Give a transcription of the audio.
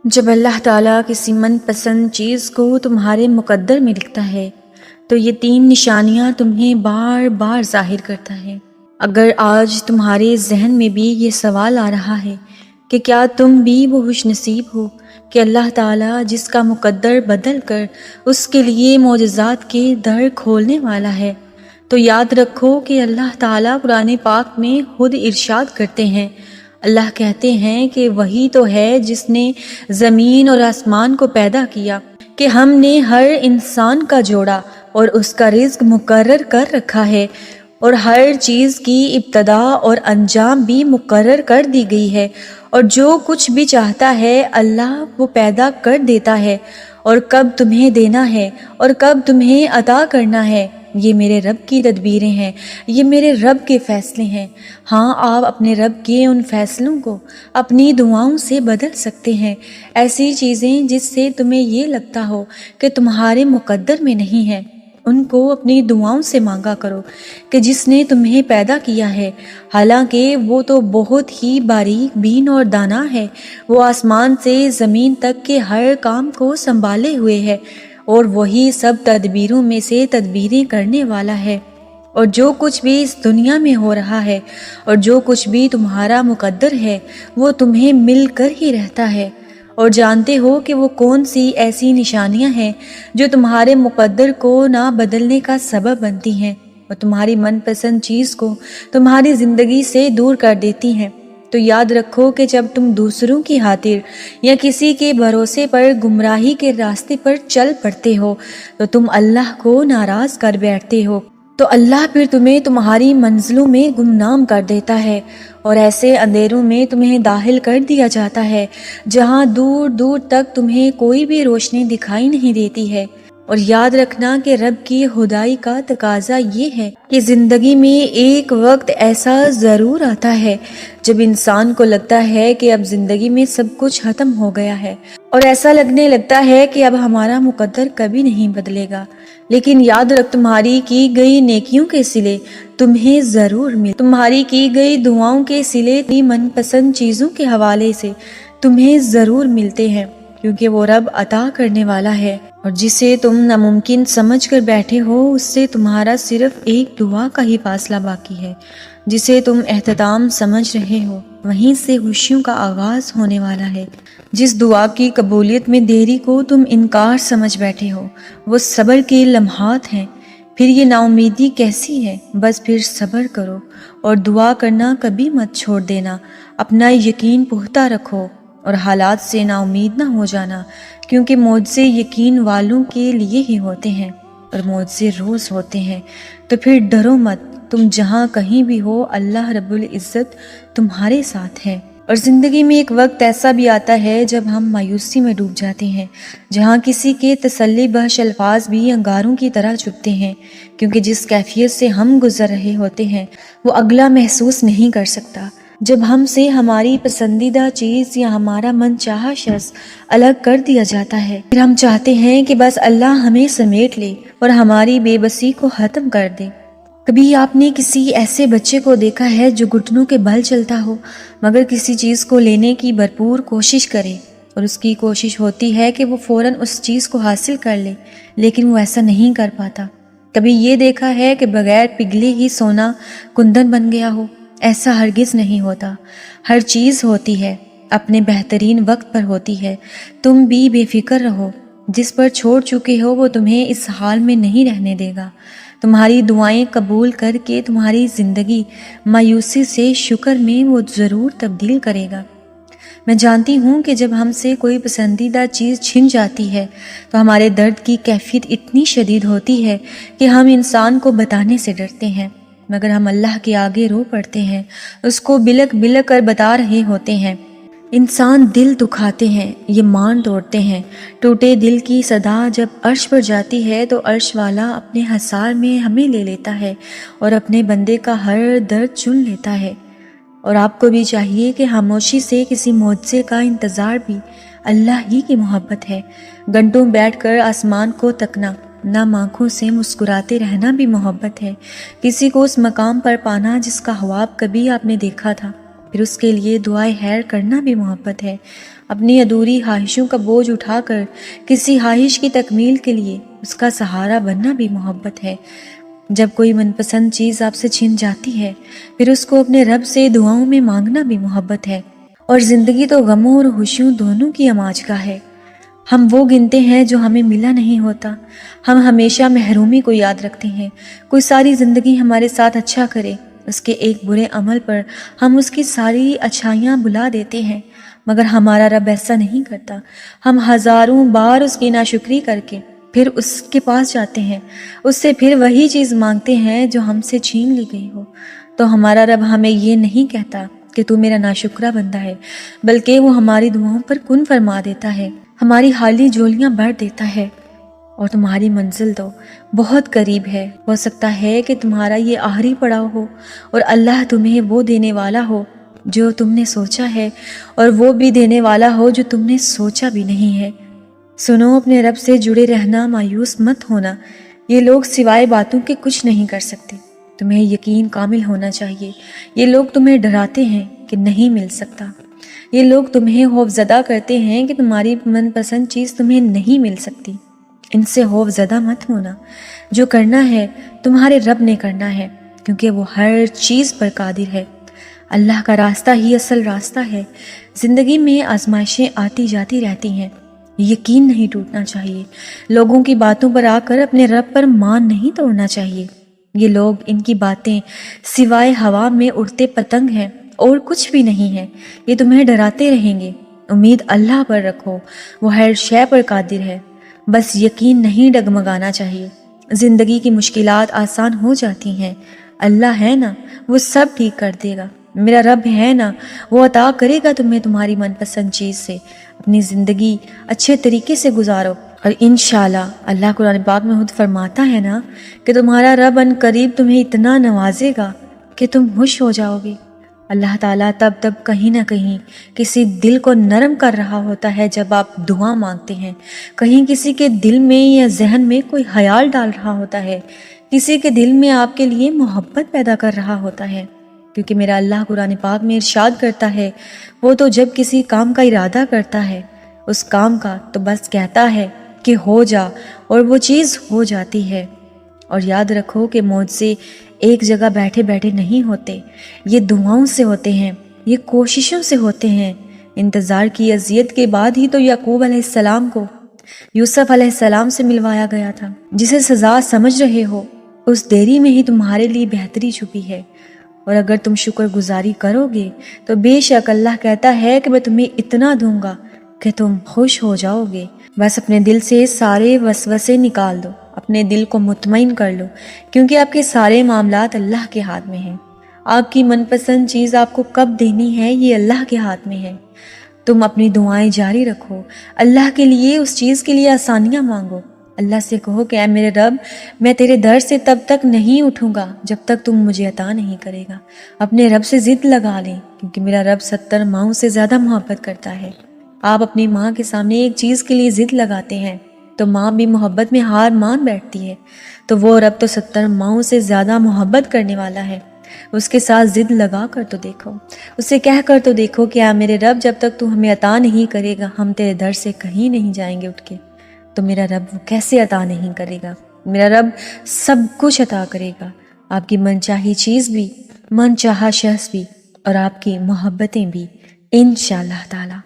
جب اللہ تعالیٰ کسی من پسند چیز کو تمہارے مقدر میں لکھتا ہے تو یہ 3 نشانیاں تمہیں بار بار ظاہر کرتا ہے۔ اگر آج تمہارے ذہن میں بھی یہ سوال آ رہا ہے کہ کیا تم بھی وہ خوش نصیب ہو کہ اللہ تعالیٰ جس کا مقدر بدل کر اس کے لیے معجزات کے در کھولنے والا ہے، تو یاد رکھو کہ اللہ تعالیٰ قرآن پاک میں خود ارشاد کرتے ہیں، اللہ کہتے ہیں کہ وہی تو ہے جس نے زمین اور آسمان کو پیدا کیا، کہ ہم نے ہر انسان کا جوڑا اور اس کا رزق مقرر کر رکھا ہے، اور ہر چیز کی ابتدا اور انجام بھی مقرر کر دی گئی ہے، اور جو کچھ بھی چاہتا ہے اللہ وہ پیدا کر دیتا ہے، اور کب تمہیں دینا ہے اور کب تمہیں عطا کرنا ہے یہ میرے رب کی تدبیریں ہیں، یہ میرے رب کے فیصلے ہیں۔ ہاں، آپ اپنے رب کے ان فیصلوں کو اپنی دعاؤں سے بدل سکتے ہیں، ایسی چیزیں جس سے تمہیں یہ لگتا ہو کہ تمہارے مقدر میں نہیں ہیں، ان کو اپنی دعاؤں سے مانگا کرو کہ جس نے تمہیں پیدا کیا ہے، حالانکہ وہ تو بہت ہی باریک بین اور دانا ہے، وہ آسمان سے زمین تک کے ہر کام کو سنبھالے ہوئے ہے، اور وہی سب تدبیروں میں سے تدبیریں کرنے والا ہے۔ اور جو کچھ بھی اس دنیا میں ہو رہا ہے اور جو کچھ بھی تمہارا مقدر ہے وہ تمہیں مل کر ہی رہتا ہے، اور جانتے ہو کہ وہ کون سی ایسی نشانیاں ہیں جو تمہارے مقدر کو نہ بدلنے کا سبب بنتی ہیں اور تمہاری من پسند چیز کو تمہاری زندگی سے دور کر دیتی ہیں۔ تو یاد رکھو کہ جب تم دوسروں کی خاطر یا کسی کے بھروسے پر گمراہی کے راستے پر چل پڑتے ہو تو تم اللہ کو ناراض کر بیٹھتے ہو، تو اللہ پھر تمہیں تمہاری منزلوں میں گمنام کر دیتا ہے اور ایسے اندھیروں میں تمہیں داخل کر دیا جاتا ہے جہاں دور دور تک تمہیں کوئی بھی روشنی دکھائی نہیں دیتی ہے۔ اور یاد رکھنا کہ رب کی خدائی کا تقاضا یہ ہے کہ زندگی میں ایک وقت ایسا ضرور آتا ہے جب انسان کو لگتا ہے کہ اب زندگی میں سب کچھ ختم ہو گیا ہے، اور ایسا لگنے لگتا ہے کہ اب ہمارا مقدر کبھی نہیں بدلے گا، لیکن یاد رکھ تمہاری کی گئی نیکیوں کے صلے تمہیں ضرور مل، تمہاری کی گئی دعاؤں کے صلے اپنی من پسند چیزوں کے حوالے سے تمہیں ضرور ملتے ہیں، کیونکہ وہ رب عطا کرنے والا ہے، اور جسے تم ناممکن سمجھ کر بیٹھے ہو اس سے تمہارا صرف ایک دعا کا ہی فاصلہ باقی ہے، جسے تم اختتام سمجھ رہے ہو وہیں سے خوشیوں کا آغاز ہونے والا ہے۔ جس دعا کی قبولیت میں دیری کو تم انکار سمجھ بیٹھے ہو وہ صبر کے لمحات ہیں، پھر یہ نا امیدی کیسی ہے؟ بس پھر صبر کرو اور دعا کرنا کبھی مت چھوڑ دینا، اپنا یقین پختہ رکھو اور حالات سے نا امید نہ ہو جانا، کیونکہ معجزے یقین والوں کے لیے ہی ہوتے ہیں اور معجزے روز ہوتے ہیں۔ تو پھر ڈرو مت، تم جہاں کہیں بھی ہو اللہ رب العزت تمہارے ساتھ ہے۔ اور زندگی میں ایک وقت ایسا بھی آتا ہے جب ہم مایوسی میں ڈوب جاتے ہیں، جہاں کسی کے تسلی بخش الفاظ بھی انگاروں کی طرح چبھتے ہیں، کیونکہ جس کیفیت سے ہم گزر رہے ہوتے ہیں وہ اگلا محسوس نہیں کر سکتا۔ جب ہم سے ہماری پسندیدہ چیز یا ہمارا من چاہا شخص الگ کر دیا جاتا ہے، پھر ہم چاہتے ہیں کہ بس اللہ ہمیں سمیٹ لے اور ہماری بے بسی کو ختم کر دے۔ کبھی آپ نے کسی ایسے بچے کو دیکھا ہے جو گھٹنوں کے بل چلتا ہو مگر کسی چیز کو لینے کی بھرپور کوشش کرے، اور اس کی کوشش ہوتی ہے کہ وہ فوراً اس چیز کو حاصل کر لے، لیکن وہ ایسا نہیں کر پاتا؟ کبھی یہ دیکھا ہے کہ بغیر پگھلے ہی سونا کندن بن گیا ہو؟ ایسا ہرگز نہیں ہوتا۔ ہر چیز ہوتی ہے، اپنے بہترین وقت پر ہوتی ہے۔ تم بھی بے فکر رہو، جس پر چھوڑ چکے ہو وہ تمہیں اس حال میں نہیں رہنے دے گا۔ تمہاری دعائیں قبول کر کے تمہاری زندگی مایوسی سے شکر میں وہ ضرور تبدیل کرے گا۔ میں جانتی ہوں کہ جب ہم سے کوئی پسندیدہ چیز چھن جاتی ہے تو ہمارے درد کی کیفیت اتنی شدید ہوتی ہے کہ ہم انسان کو بتانے سے ڈرتے ہیں، مگر ہم اللہ کے آگے رو پڑتے ہیں، اس کو بلک بلک کر بتا رہے ہوتے ہیں۔ انسان دل دکھاتے ہیں، یہ مان توڑتے ہیں۔ ٹوٹے دل کی صدا جب عرش پر جاتی ہے تو عرش والا اپنے حصار میں ہمیں لے لیتا ہے اور اپنے بندے کا ہر درد چن لیتا ہے۔ اور آپ کو بھی چاہیے کہ خاموشی سے کسی معجزے کا انتظار بھی اللہ ہی کی محبت ہے۔ گھنٹوں بیٹھ کر آسمان کو تکنا، نم آنکھوں سے مسکراتے رہنا بھی محبت ہے۔ کسی کو اس مقام پر پانا جس کا خواب کبھی آپ نے دیکھا تھا، پھر اس کے لیے دعائے خیر کرنا بھی محبت ہے۔ اپنی ادھوری خواہشوں کا بوجھ اٹھا کر کسی خواہش کی تکمیل کے لیے اس کا سہارا بننا بھی محبت ہے۔ جب کوئی من پسند چیز آپ سے چھن جاتی ہے پھر اس کو اپنے رب سے دعاؤں میں مانگنا بھی محبت ہے۔ اور زندگی تو غموں اور خوشیوں دونوں کی اماج کا ہے۔ ہم وہ گنتے ہیں جو ہمیں ملا نہیں ہوتا، ہم ہمیشہ محرومی کو یاد رکھتے ہیں۔ کوئی ساری زندگی ہمارے ساتھ اچھا کرے، اس کے ایک برے عمل پر ہم اس کی ساری اچھائیاں بھلا دیتے ہیں، مگر ہمارا رب ایسا نہیں کرتا۔ ہم ہزاروں بار اس کی ناشکری کر کے پھر اس کے پاس جاتے ہیں، اس سے پھر وہی چیز مانگتے ہیں جو ہم سے چھین لی گئی ہو۔ تو ہمارا رب ہمیں یہ نہیں کہتا کہ تو میرا ناشکرہ بندہ ہے، بلکہ وہ ہماری دعاؤں پر کن فرما دیتا ہے، ہماری خالی جولیاں بھر دیتا ہے، اور تمہاری منزل تو بہت قریب ہے۔ ہو سکتا ہے کہ تمہارا یہ آخری پڑاؤ ہو اور اللہ تمہیں وہ دینے والا ہو جو تم نے سوچا ہے، اور وہ بھی دینے والا ہو جو تم نے سوچا بھی نہیں ہے۔ سنو، اپنے رب سے جڑے رہنا، مایوس مت ہونا۔ یہ لوگ سوائے باتوں کے کچھ نہیں کر سکتے، تمہیں یقین کامل ہونا چاہیے۔ یہ لوگ تمہیں ڈراتے ہیں کہ نہیں مل سکتا، یہ لوگ تمہیں خوف زدہ کرتے ہیں کہ تمہاری من پسند چیز تمہیں نہیں مل سکتی۔ ان سے خوف زدہ مت ہونا، جو کرنا ہے تمہارے رب نے کرنا ہے، کیونکہ وہ ہر چیز پر قادر ہے۔ اللہ کا راستہ ہی اصل راستہ ہے۔ زندگی میں آزمائشیں آتی جاتی رہتی ہیں، یقین نہیں ٹوٹنا چاہیے۔ لوگوں کی باتوں پر آ کر اپنے رب پر مان نہیں توڑنا چاہیے۔ یہ لوگ، ان کی باتیں سوائے ہوا میں اڑتے پتنگ ہیں اور کچھ بھی نہیں ہے۔ یہ تمہیں ڈراتے رہیں گے۔ امید اللہ پر رکھو، وہ ہر شے پر قادر ہے۔ بس یقین نہیں ڈگمگانا چاہیے۔ زندگی کی مشکلات آسان ہو جاتی ہیں، اللہ ہے نا، وہ سب ٹھیک کر دے گا۔ میرا رب ہے نا، وہ عطا کرے گا تمہیں تمہاری من پسند چیز سے۔ اپنی زندگی اچھے طریقے سے گزارو، اور انشاءاللہ اللہ قرآن پاک میں خود فرماتا ہے نا کہ تمہارا رب ان قریب تمہیں اتنا نوازے گا کہ تم خوش ہو جاؤ گے۔ اللہ تعالیٰ تب کہیں نہ کہیں کسی دل کو نرم کر رہا ہوتا ہے جب آپ دعا مانگتے ہیں، کہیں کسی کے دل میں یا ذہن میں کوئی خیال ڈال رہا ہوتا ہے، کسی کے دل میں آپ کے لیے محبت پیدا کر رہا ہوتا ہے۔ کیونکہ میرا اللہ قرآن پاک میں ارشاد کرتا ہے، وہ تو جب کسی کام کا ارادہ کرتا ہے اس کام کا تو بس کہتا ہے کہ ہو جا، اور وہ چیز ہو جاتی ہے۔ اور یاد رکھو کہ معجزے ایک جگہ بیٹھے بیٹھے نہیں ہوتے، یہ دعاؤں سے ہوتے ہیں، یہ کوششوں سے ہوتے ہیں۔ انتظار کی اذیت کے بعد ہی تو یعقوب علیہ السلام کو یوسف علیہ السلام سے ملوایا گیا تھا۔ جسے سزا سمجھ رہے ہو، اس دیری میں ہی تمہارے لیے بہتری چھپی ہے، اور اگر تم شکر گزاری کرو گے تو بے شک اللہ کہتا ہے کہ میں تمہیں اتنا دوں گا کہ تم خوش ہو جاؤ گے۔ بس اپنے دل سے سارے وسوسے نکال دو، اپنے دل کو مطمئن کر لو، کیونکہ آپ کے سارے معاملات اللہ کے ہاتھ میں ہیں۔ آپ کی من پسند چیز آپ کو کب دینی ہے یہ اللہ کے ہاتھ میں ہے۔ تم اپنی دعائیں جاری رکھو، اللہ کے لیے اس چیز کے لیے آسانیاں مانگو۔ اللہ سے کہو کہ اے میرے رب، میں تیرے در سے تب تک نہیں اٹھوں گا جب تک تم مجھے عطا نہیں کرے گا۔ اپنے رب سے ضد لگا لیں، کیونکہ میرا رب 70 ماؤں سے زیادہ محبت کرتا ہے۔ آپ اپنی ماں کے سامنے ایک چیز کے لیے ضد لگاتے ہیں تو ماں بھی محبت میں ہار مان بیٹھتی ہے، تو وہ رب تو 70 ماؤں سے زیادہ محبت کرنے والا ہے۔ اس کے ساتھ ضد لگا کر تو دیکھو، اسے کہہ کر تو دیکھو کہ اے میرے رب، جب تک تو ہمیں عطا نہیں کرے گا ہم تیرے در سے کہیں نہیں جائیں گے اٹھ کے۔ تو میرا رب وہ کیسے عطا نہیں کرے گا؟ میرا رب سب کچھ عطا کرے گا، آپ کی من چاہی چیز بھی، من چاہا شخص بھی، اور آپ کی محبتیں بھی، انشاءاللہ تعالی۔